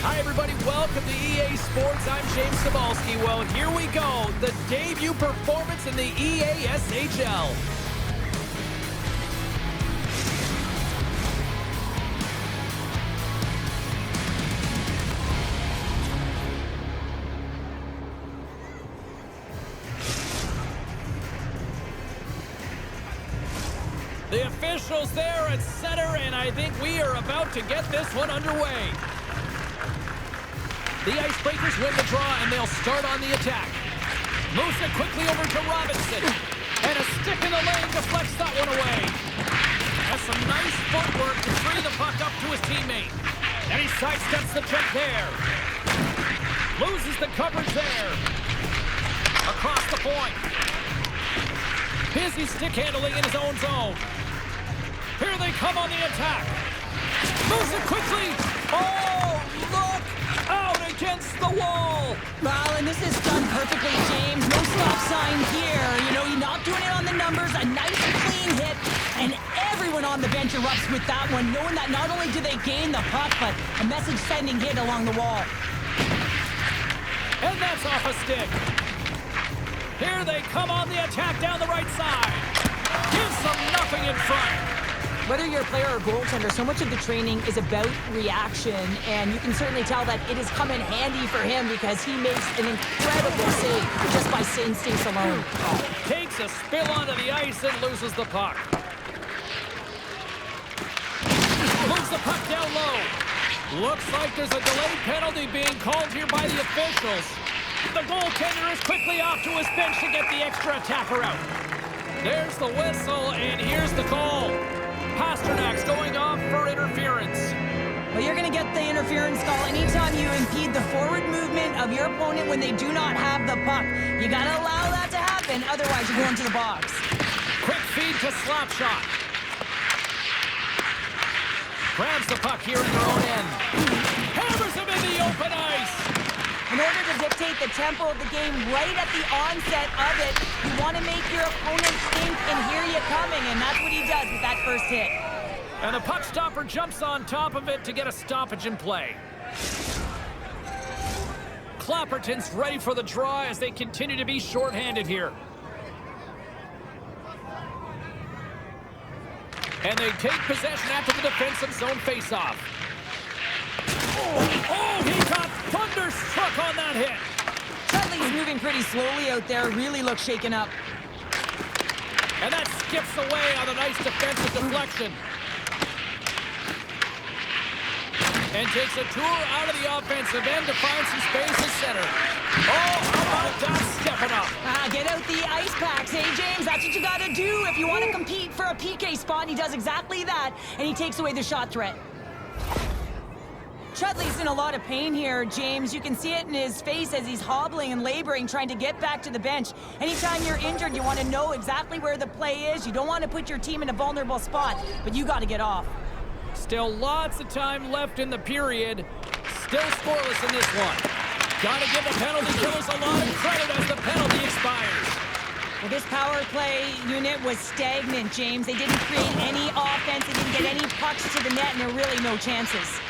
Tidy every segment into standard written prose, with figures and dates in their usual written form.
Hi, everybody. Welcome to EA Sports. I'm James Cebulski. Well, here we go. The debut performance in the EASHL. The officials there at center, and I think we are about to get this one underway. The Icebreakers win the draw, and they'll start on the attack. Moves it quickly over to Robinson. And a stick in the lane deflects that one away. Has some nice footwork to free the puck up to his teammate. And he sidesteps the check there. Loses the coverage there. Across the point. Busy stick handling in his own zone. Here they come on the attack. Moves it quickly. Oh, look out against the wall. Well, and this is done perfectly, James. No stop sign here. You know, you're not doing it on the numbers. A nice clean hit. And everyone on the bench erupts with that one, knowing that not only do they gain the puck, but a message-sending hit along the wall. And that's off a stick. Here they come on the attack down the right side. Gives them nothing in front. Whether you're a player or goaltender, so much of the training is about reaction, and you can certainly tell that it has come in handy for him because he makes an incredible save just by instincts alone. Takes a spill onto the ice and loses the puck. Moves the puck down low. Looks like there's a delayed penalty being called here by the officials. The goaltender is quickly off to his bench to get the extra attacker out. There's the whistle, and here's the call. Pasternak's going off for interference. Well, you're going to get the interference call anytime you impede the forward movement of your opponent when they do not have the puck. You got to allow that to happen, otherwise you go into the box. Quick feed to Slapshot. Grabs the puck here in their own end. Hammers him in the open ice. In order to dictate the tempo of the game right at the onset of it, you want to make your opponent think and hear you coming, and that's what he does with that first hit. And the puck stopper jumps on top of it to get a stoppage in play. Clapperton's ready for the draw as they continue to be shorthanded here. And they take possession after the defensive zone faceoff. Oh, he got thunderstruck on that hit. Chudley's moving pretty slowly out there, really looks shaken up. And that skips away on a nice defensive deflection. And takes a tour out of the offensive end to find some space at center. Oh, how about that stepping up? Get out the ice packs, hey, James? That's what you got to do if you want to compete for a PK spot. And he does exactly that, and he takes away the shot threat. Chudley's in a lot of pain here, James. You can see it in his face as he's hobbling and laboring, trying to get back to the bench. Anytime you're injured, you want to know exactly where the play is. You don't want to put your team in a vulnerable spot, but you got to get off. Still lots of time left in the period. Still scoreless in this one. Got to give the penalty killers a lot of credit as the penalty expires. Well, this power play unit was stagnant, James. They didn't create any offense. They didn't get any pucks to the net, and there are really no chances.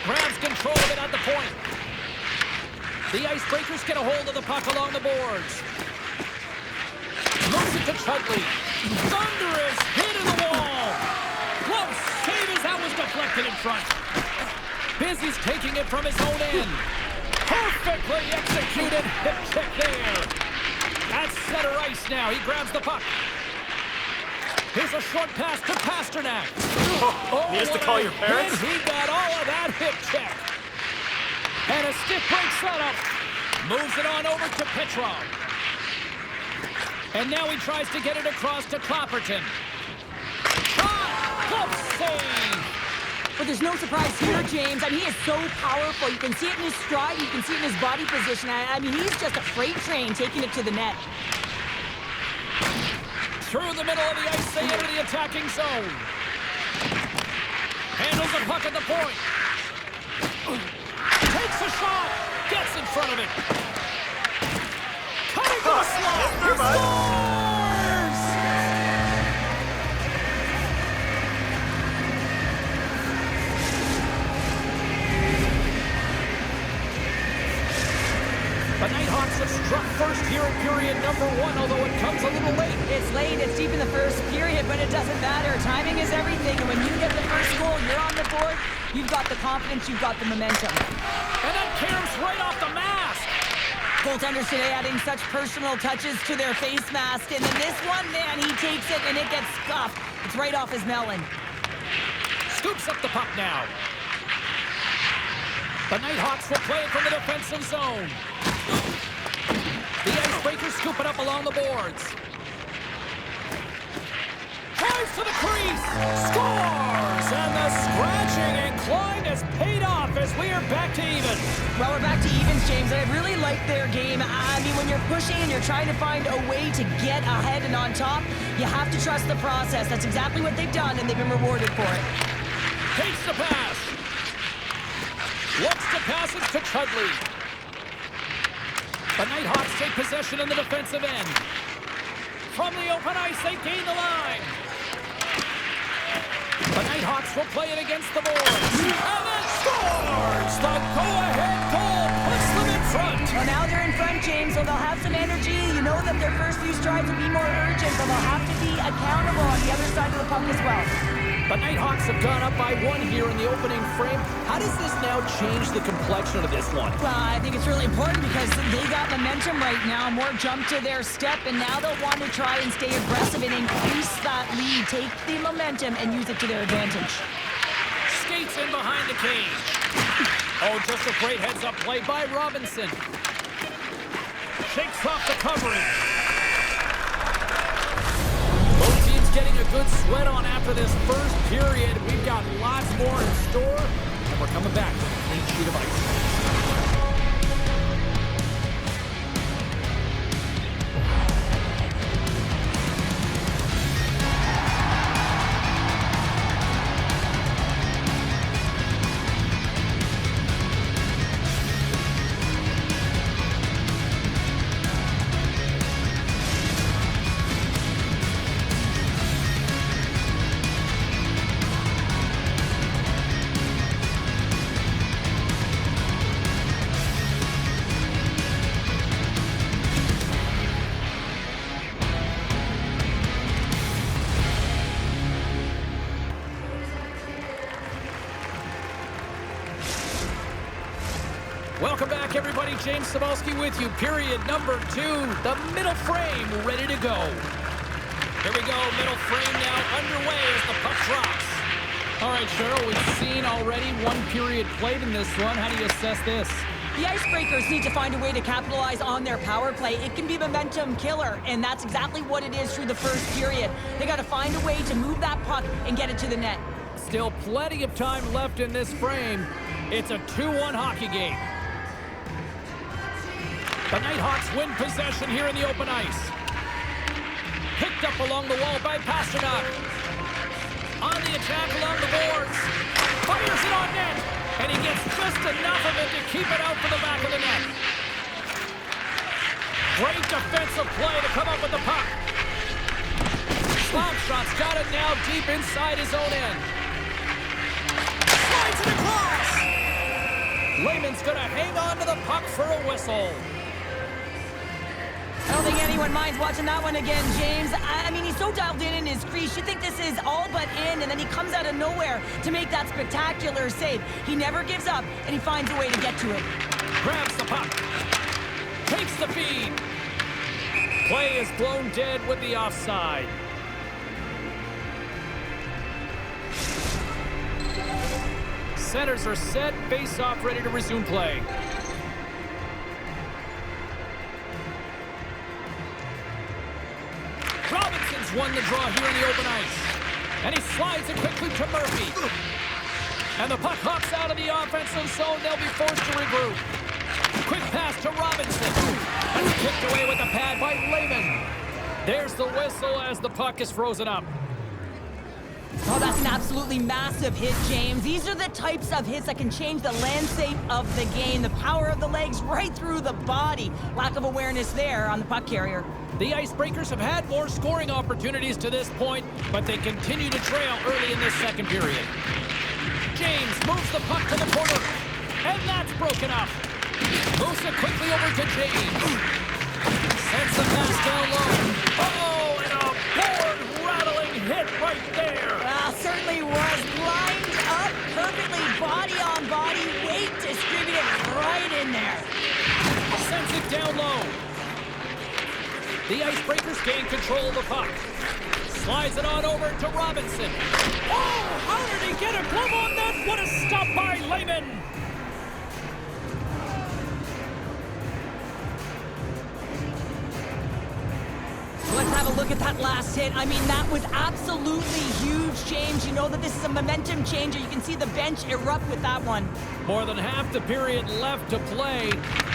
Grabs control of it at the point. The Icebreakers get a hold of the puck along the boards. Moves it to Chudley. Thunderous hit in the wall. Close save as that was deflected in front. Busy's taking it from his own end. Perfectly executed hip check there. At center ice now. He grabs the puck. Here's a short pass to Pasternak. You used to call your parents? He got all of that hip check. And a stick break setup. Moves it on over to Petrov. And now he tries to get it across to Clapperton. Close save. But there's no surprise here, James. I mean, he is so powerful. You can see it in his stride. You can see it in his body position. I mean, he's just a freight train taking it to the net. Through the middle of the ice, they enter the attacking zone. Handles the puck at the point. Takes a shot. Gets in front of it. Cutting the slot. He scores! The Nighthawks have struck first here in period number 1, although it comes a little late. It's late, it's deep in the first period, but it doesn't matter. Timing is everything, and when you get the first goal, you're on the board, you've got the confidence, you've got the momentum. And that caroms right off the mask. Goaltenders today adding such personal touches to their face mask, and then this one, man, he takes it and it gets scuffed. It's right off his melon. Scoops up the puck now. The Nighthawks will play it from the defensive zone. The Icebreakers scoop it up along the boards. Drives to the crease. Scores! And the scratching and clawing has paid off as we are back to even. Well, we're back to evens, James, and I really like their game. I mean, when you're pushing and you're trying to find a way to get ahead and on top, you have to trust the process. That's exactly what they've done, and they've been rewarded for it. Takes the pass. Looks to pass it to Chudley. The Nighthawks take possession in the defensive end. From the open ice, they gain the line. The Nighthawks will play it against the boards. And then scores! The go-ahead goal puts them in front. Well, now they're in front, James, so they'll have some energy. You know that their first few strides will be more urgent, but they'll have to be accountable on the other side of the puck as well. The Nighthawks have gone up by 1 here in the opening frame. How does this now change the complexion of this one? Well, I think it's really important because they got momentum right now, more jump to their step, and now they'll want to try and stay aggressive and increase that lead, take the momentum, and use it to their advantage. Skates in behind the cage. Oh, just a great heads-up play by Robinson. Shakes off the covering. Both teams getting a good sweat on after this first period. We've got lots more in store, and we're coming back with a clean sheet of ice. Welcome back, everybody. James Cebulski with you. Period number 2. The middle frame ready to go. Here we go. Middle frame now underway as the puck drops. All right, Cheryl, we've seen already 1 period played in this one. How do you assess this? The Icebreakers need to find a way to capitalize on their power play. It can be a momentum killer, and that's exactly what it is through the first period. They got to find a way to move that puck and get it to the net. Still plenty of time left in this frame. It's a 2-1 hockey game. The Nighthawks win possession here in the open ice. Picked up along the wall by Pasternak. On the attack along the boards. Fires it on net. And he gets just enough of it to keep it out for the back of the net. Great defensive play to come up with the puck. Slapshot's got it now deep inside his own end. Slides it across. Lehman's going to hang on to the puck for a whistle. I don't think anyone minds watching that one again, James. I mean, he's so dialed in his crease. You think this is all but in, and then he comes out of nowhere to make that spectacular save. He never gives up, and he finds a way to get to it. Grabs the puck. Takes the feed. Play is blown dead with the offside. Centers are set. Face-off ready to resume play. Robinson's won the draw here in the open ice. And he slides it quickly to Murphy. And the puck hops out of the offensive zone. They'll be forced to regroup. Quick pass to Robinson. And kicked away with the pad by Lehman. There's the whistle as the puck is frozen up. Oh, that's an absolutely massive hit, James. These are the types of hits that can change the landscape of the game. The power of the legs right through the body. Lack of awareness there on the puck carrier. The Icebreakers have had more scoring opportunities to this point, but they continue to trail early in this second period. James moves the puck to the corner, and that's broken up. Moves it quickly over to James. Sends the pass down low. Oh, and a board-rattling hit right there. Well, certainly was. Lined up perfectly, body on body, weight distributed right in there. Sends it down low. The Icebreakers gain control of the puck. Slides it on over to Robinson. Oh, how did he get a glove on that? What a stop by Lehman. Let's have a look at that last hit. I mean, that was absolutely huge, James. You know that this is a momentum changer. You can see the bench erupt with that one. More than half the period left to play.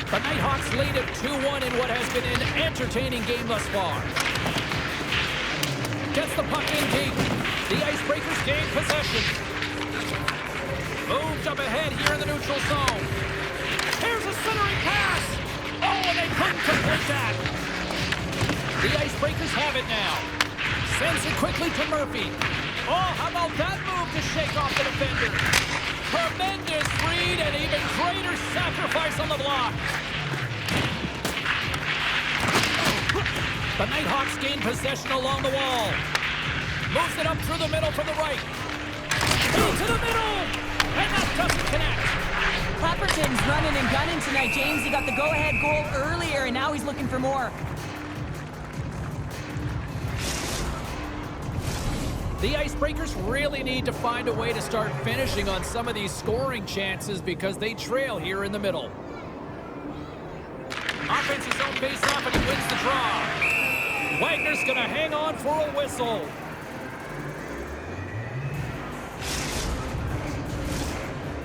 The Nighthawks lead it 2-1 in what has been an entertaining game thus far. Gets the puck in deep. The Icebreakers gain possession. Moved up ahead here in the neutral zone. Here's a centering pass. Oh, and they couldn't complete that. The Icebreakers have it now. Sends it quickly to Murphy. Oh, how about that move to shake off the defender? Tremendous read and even greater sacrifice on the block. The Nighthawks gain possession along the wall. Moves it up through the middle from the right. Into the middle! And that doesn't connect. Clapperton's running and gunning tonight, James. He got the go-ahead goal earlier, and now he's looking for more. The Icebreakers really need to find a way to start finishing on some of these scoring chances because they trail here in the middle. Offensive zone face-off, and he wins the draw. Wagner's going to hang on for a whistle.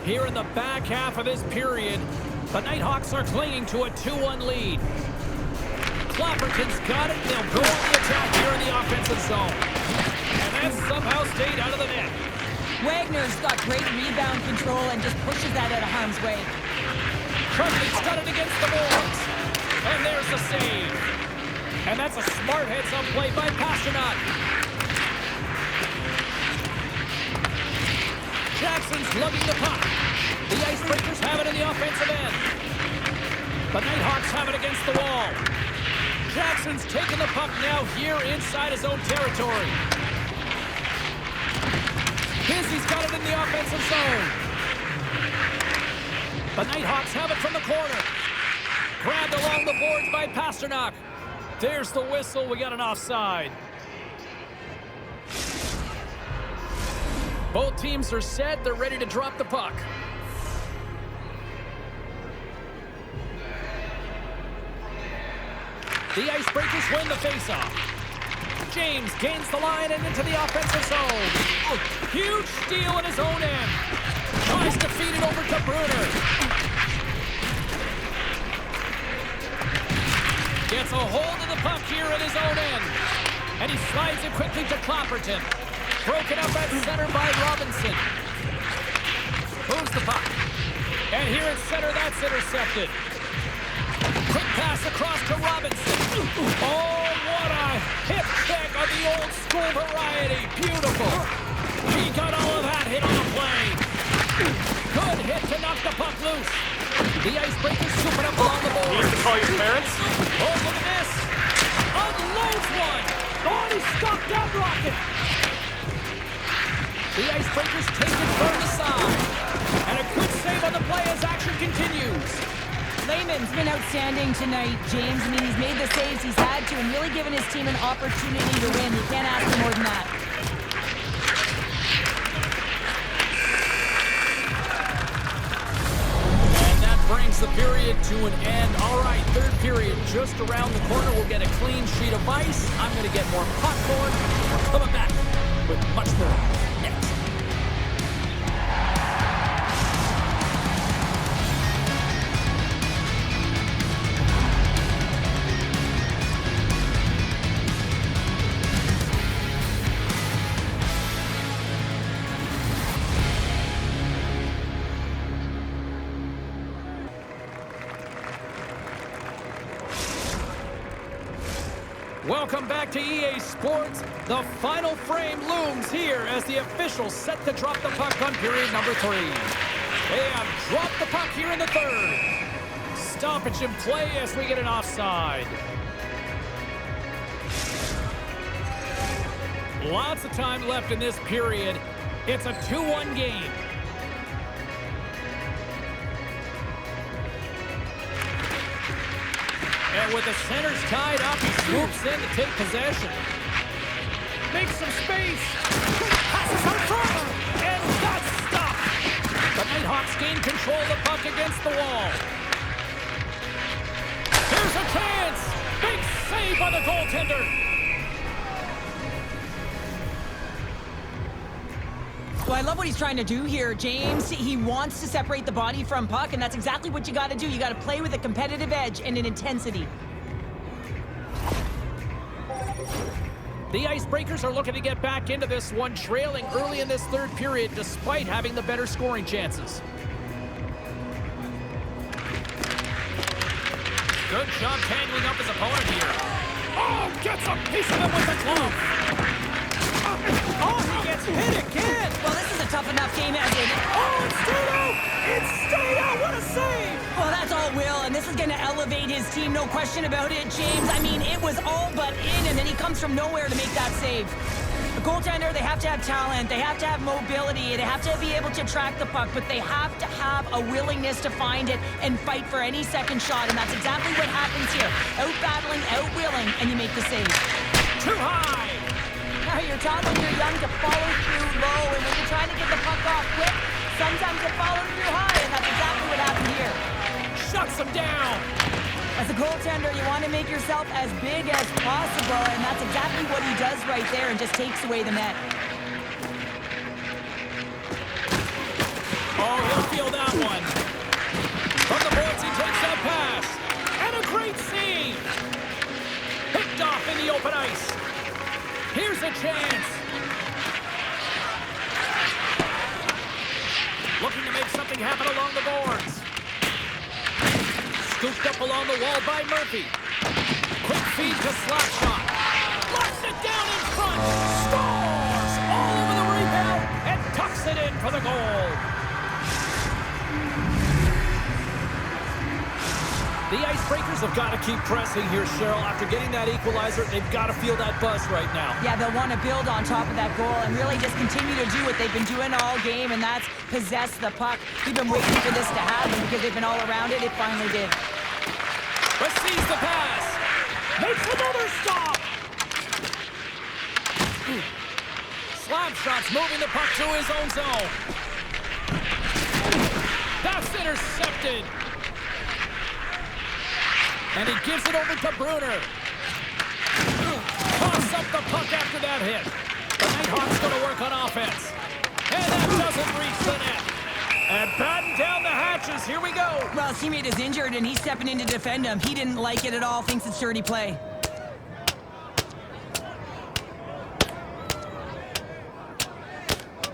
Here in the back half of this period, the Nighthawks are clinging to a 2-1 lead. Clapperton's got it. They'll go on the attack here in the offensive zone. And that somehow stayed out of the net. Wagner's got great rebound control and just pushes that out of harm's way. Kirkland's got it against the boards. And there's the save. And that's a smart heads-up play by Pasternak. Jackson's lugging the puck. The Icebreakers have it in the offensive end. The Nighthawks have it against the wall. Jackson's taking the puck now here inside his own territory. Busey's got it in the offensive zone. The Nighthawks have it from the corner. Grabbed along the boards by Pasternak. There's the whistle. We got an offside. Both teams are set. They're ready to drop the puck. The Icebreakers win the faceoff. James gains the line and into the offensive zone. Oh, huge steal in his own end. Tries to feed it over to Bruner. Gets a hold of the puck here in his own end. And he slides it quickly to Clapperton. Broken up at center by Robinson. Moves the puck. And here at center, that's intercepted. Quick pass across to Robinson. Oh, what a hip check of the old school variety. Beautiful. He got all of that hit on the play. Good hit to knock the puck loose. The Icebreakers scooping up along the board. You used to call your parents? Oh, look at this. Unloads one. Oh, he stopped that rocket. The Icebreakers take it from the side. And a good save on the play as action continues. Lehman's been outstanding tonight, James. I mean, he's made the saves he's had to and really given his team an opportunity to win. You can't ask for more than that. And that brings the period to an end. All right, third period just around the corner. We'll get a clean sheet of ice. I'm going to get more popcorn. We're coming back with much more next. Welcome back to EA Sports. The final frame looms here as the officials set to drop the puck on period number 3. They have dropped the puck here in the third. stoppage in play as we get an offside. Lots of time left in this period. It's a 2-1 game. And with the centers tied up, he swoops in to take possession. Makes some space. Passes out front. And that's stopped. The Nighthawks gain control of the puck against the wall. Here's a chance. Big save by the goaltender. Well, I love what he's trying to do here, James. He wants to separate the body from puck, and that's exactly what you got to do. You got to play with a competitive edge and an intensity. The Icebreakers are looking to get back into this one, trailing early in this third period despite having the better scoring chances. Good job tangling up his opponent here. Oh, gets a piece of him with the glove. Oh, he gets hit again. Well, this is a tough enough game as it... Oh, it stayed out. It stayed out. What a save. Well, that's all Will, and this is going to elevate his team, no question about it, James. I mean, it was all but in, and then he comes from nowhere to make that save. A goaltender, they have to have talent, they have to have mobility, they have to be able to track the puck, but they have to have a willingness to find it and fight for any second shot, and that's exactly what happens here. Out-battling, out-willing, and you make the save. Too high. Now, you're taught when you're young to follow through low, and when you're trying to get the puck off quick, sometimes you follow through high, and that's exactly what happened here. Shuts him down. As a goaltender, you want to make yourself as big as possible, and that's exactly what he does right there and just takes away the net. Oh, he'll feel that one. From the boards, he takes that pass. And a great save. Picked off in the open ice. Here's a chance. Looking to make something happen along the boards. Scooped up along the wall by Murphy. Quick feed to Slapshot. Locks it down in front. Scores all over the rebound and tucks it in for the goal. The Icebreakers have got to keep pressing here, Cheryl. After getting that equalizer, they've got to feel that buzz right now. Yeah, they'll want to build on top of that goal and really just continue to do what they've been doing all game, and that's possess the puck. We've been waiting for this to happen because they've been all around it. It finally did. Receives the pass. Makes another stop. Slapshot's moving the puck to his own zone. That's intercepted. And he gives it over to Bruner. Toss up the puck after that hit. The Nighthawks going to work on offense. And that doesn't reach the net. And batten down the hatches. Here we go. Well, his teammate is injured, and he's stepping in to defend him. He didn't like it at all, thinks it's dirty play.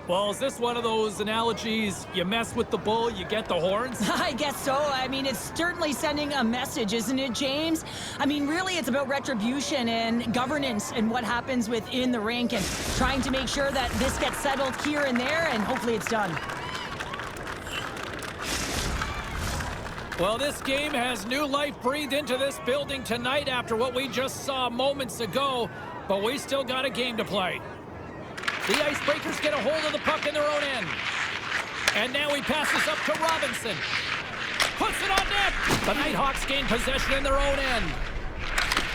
Well, is this one of those analogies, you mess with the bull, you get the horns? I guess so. I mean, it's certainly sending a message, isn't it, James? I mean, really, it's about retribution and governance and what happens within the rink and trying to make sure that this gets settled here and there, and hopefully it's done. Well, this game has new life breathed into this building tonight after what we just saw moments ago, but we still got a game to play. The Icebreakers get a hold of the puck in their own end. And now he passes up to Robinson. Puts it on net. The Nighthawks gain possession in their own end.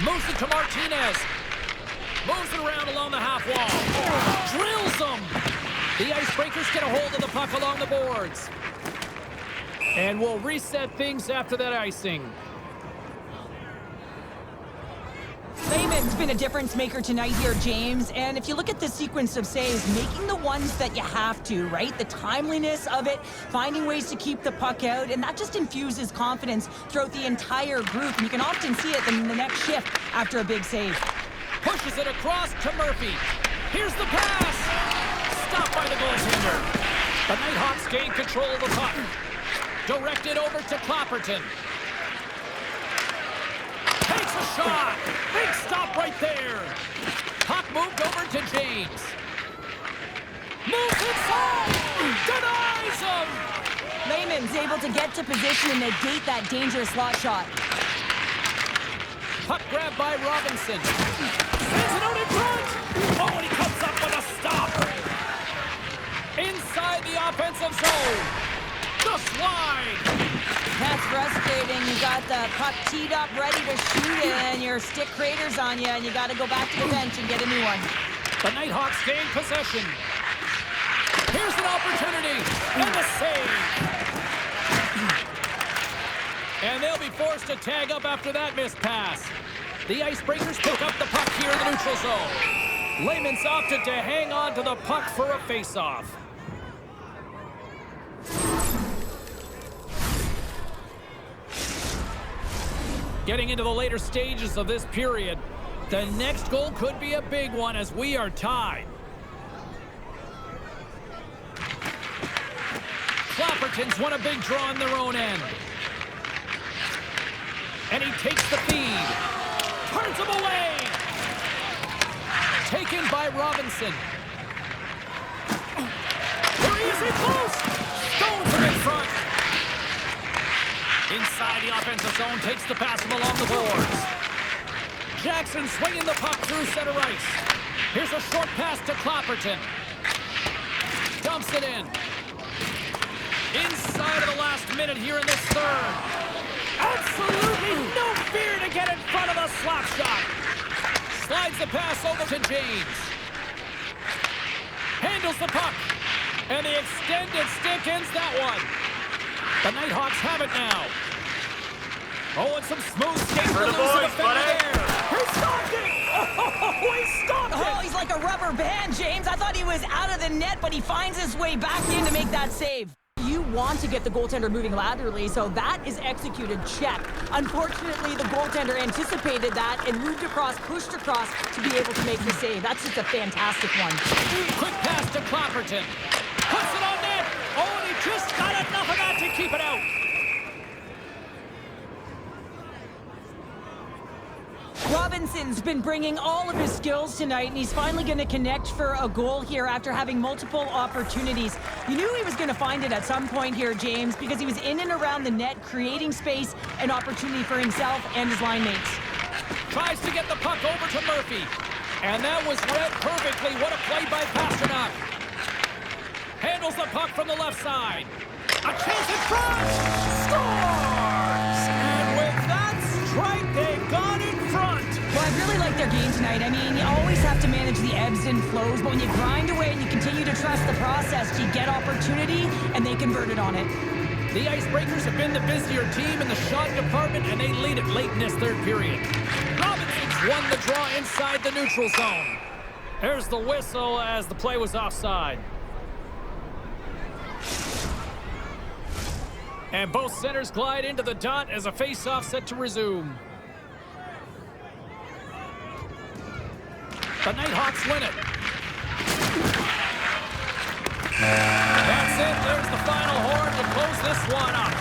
Moves it to Martinez. Moves it around along the half wall. Drills them. The Icebreakers get a hold of the puck along the boards. And we'll reset things after that icing. Lehman's been a difference maker tonight here, James. And if you look at the sequence of saves, making the ones that you have to, right? The timeliness of it, finding ways to keep the puck out, and that just infuses confidence throughout the entire group. And you can often see it in the next shift after a big save. Pushes it across to Murphy. Here's the pass. Stopped by the goaltender. The Nighthawks gain control of the puck. Directed over to Clapperton. Takes a shot. Big stop right there. Puck moved over to James. Moves inside. Denies him. Lehman's able to get to position and negate that dangerous slot shot. Puck grab by Robinson. Sends it out in front. Oh, and he comes up with a stop. Inside the offensive zone. Just wide. That's frustrating. You got the puck teed up, ready to shoot it, and your stick craters on you, and you got to go back to the bench and get a new one. The Nighthawks gain possession. Here's an opportunity, and the save. And they'll be forced to tag up after that missed pass. The Icebreakers pick up the puck here in the neutral zone. Lehman's opted to hang on to the puck for a face-off. Getting into the later stages of this period, the next goal could be a big one as we are tied. Clapperton's won a big draw on their own end. And he takes the feed. Turns him away. Taken by Robinson. There he is in close. Stones him in front. Inside the offensive zone, takes the pass from along the boards. Jackson swinging the puck through center ice. Here's a short pass to Clapperton. Dumps it in. Inside of the last minute here in this third. Absolutely no fear to get in front of a slap shot. Slides the pass over to James. Handles the puck. And the extended stick ends that one. The Nighthawks have it now. Oh, and some smooth skates to lose the defender there. He stopped it! Oh, he stopped it! Oh, he's like a rubber band, James. I thought he was out of the net, but he finds his way back in to make that save. You want to get the goaltender moving laterally, so that is executed, check. Unfortunately, the goaltender anticipated that and moved across, pushed across to be able to make the save. That's just a fantastic one. Quick pass to Clapperton. Puts it on net. Oh, and he just got enough of that to keep it out. Robinson's been bringing all of his skills tonight, and he's finally going to connect for a goal here after having multiple opportunities. You knew he was going to find it at some point here, James, because he was in and around the net, creating space and opportunity for himself and his line mates. Tries to get the puck over to Murphy. And that was read perfectly. What a play by Pasternak. Handles the puck from the left side. A chance in front. Scores! And with that strike, they got in front. Well, I really like their game tonight. I mean, you always have to manage the ebbs and flows, but when you grind away and you continue to trust the process, you get opportunity, and they converted on it. The Icebreakers have been the busier team in the shot department, and they lead it late in this third period. Robinson's won the draw inside the neutral zone. There's the whistle as the play was offside. And both centers glide into the dot as a face-off set to resume. The Nighthawks win it. That's it. There's the final horn to close this one up.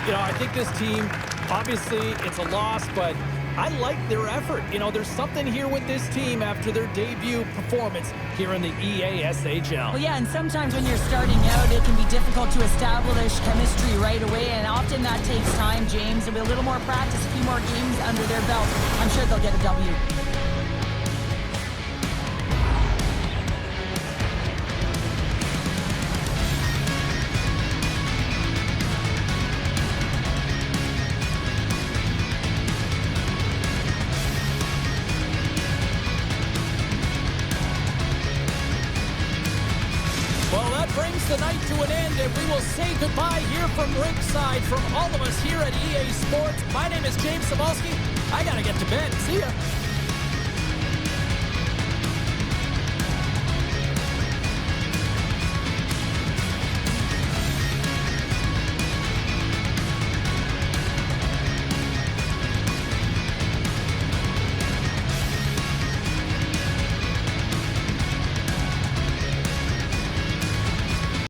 You know, I think this team, obviously, it's a loss, but I like their effort. You know, there's something here with this team after their debut performance here in the EASHL. Well, yeah, and sometimes when you're starting out, it can be difficult to establish chemistry right away, and often that takes time, James. And with a little more practice, a few more games under their belt, I'm sure they'll get a W. Brings the night to an end, and we will say goodbye here from ringside from all of us here at EA Sports. My name is James Sabalski. I gotta get to bed. See ya.